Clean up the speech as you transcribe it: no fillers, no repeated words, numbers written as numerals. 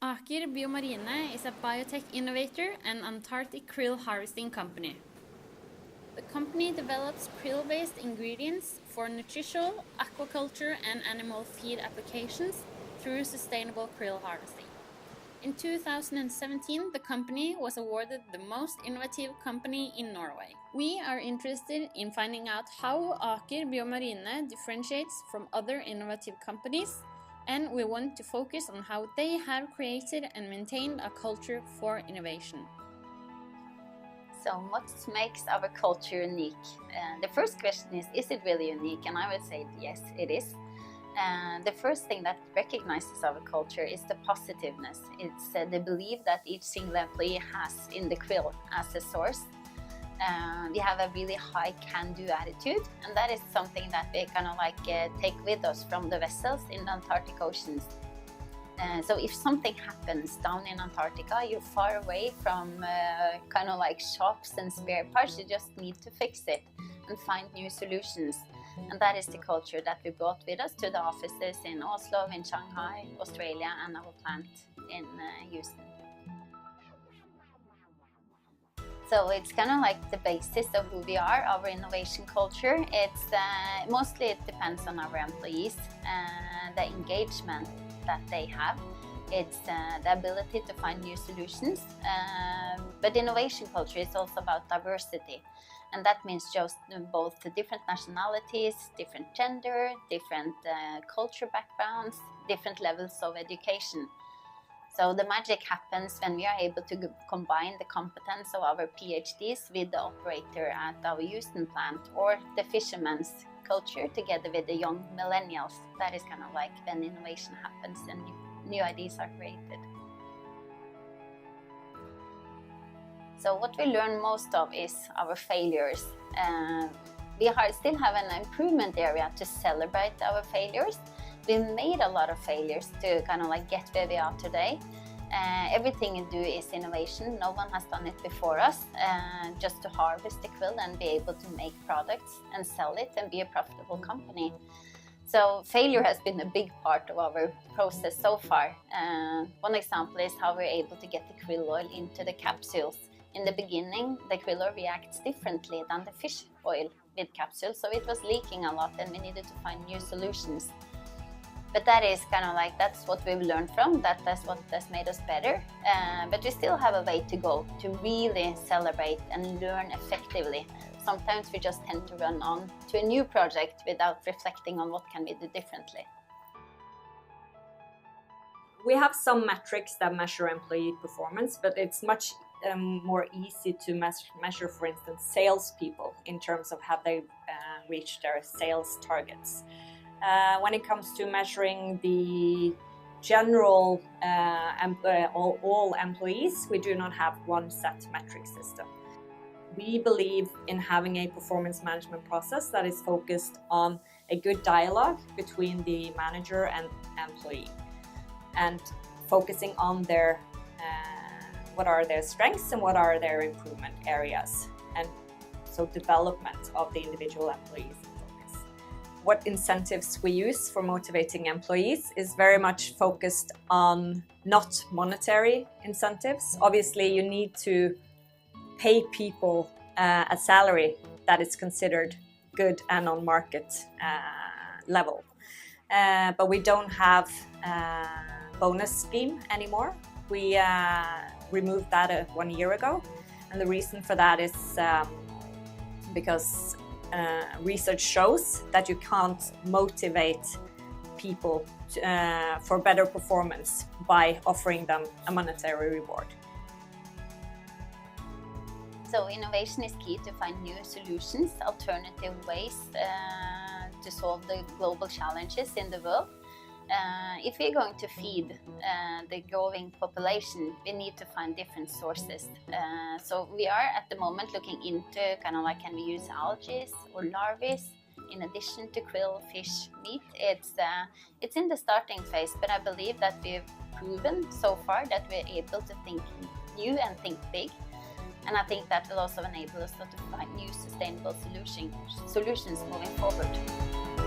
Aker BioMarine is a biotech innovator and Antarctic krill harvesting company. The company develops krill-based ingredients for nutritional, aquaculture and animal feed applications through sustainable krill harvesting. In 2017, the company was awarded the most innovative company in Norway. We are interested in finding out how Aker BioMarine differentiates from other innovative companies, and we want to focus on how they have created and maintained a culture for innovation. So what makes our culture unique? The first question is it really unique? And I would say yes, it is. The first thing that recognizes our culture is the positiveness. It's the belief that each single employee has in the krill as a source. We have a really high can-do attitude, and that is something that we kind of like take with us from the vessels in the Antarctic oceans. So if something happens down in Antarctica, you're far away from kind of like shops and spare parts. You just need to fix it and find new solutions. And that is the culture that we brought with us to the offices in Oslo, in Shanghai, Australia, and our plant in Houston. So it's kind of like the basis of who we are, our innovation culture. It's mostly it depends on our employees, the engagement that they have. It's the ability to find new solutions. But innovation culture is also about diversity. And that means just both the different nationalities, different gender, different culture backgrounds, different levels of education. So the magic happens when we are able to combine the competence of our PhDs with the operator at our Houston plant, or the fisherman's culture together with the young millennials. That is kind of like when innovation happens and new ideas are created. So what we learn most of is our failures. We still have an improvement area to celebrate our failures. We made a lot of failures to kind of like get where we are today. Everything we do is innovation. No one has done it before us. Just to harvest the krill and be able to make products and sell it and be a profitable company. So failure has been a big part of our process so far. One example is how we're able to get the krill oil into the capsules. In the beginning, the krill oil reacts differently than the fish oil with capsules, so it was leaking a lot and we needed to find new solutions. But that is kind of like, that's what we've learned from, that's what has made us better. But we still have a way to go to really celebrate and learn effectively. Sometimes we just tend to run on to a new project without reflecting on what can we do differently. We have some metrics that measure employee performance, but it's much more easy to measure, for instance, salespeople in terms of have they reached their sales targets. When it comes to measuring the general all employees, we do not have one set metric system. We believe in having a performance management process that is focused on a good dialogue between the manager and employee, and focusing on their what are their strengths and what are their improvement areas, and so development of the individual employees in focus. What incentives we use for motivating employees is very much focused on not monetary incentives. Obviously, you need to pay people a salary that is considered good and on market level. But we don't have a bonus scheme anymore. We removed that 1 year ago, and the reason for that is because research shows that you can't motivate people for better performance by offering them a monetary reward. So innovation is key to find new solutions, alternative ways to solve the global challenges in the world. If we're going to feed the growing population, we need to find different sources. So we are at the moment looking into kind of like, can we use algae or larvae in addition to krill, fish, meat? It's in the starting phase, but I believe that we've proven so far that we're able to think new and think big. And I think that will also enable us to find new sustainable solutions moving forward.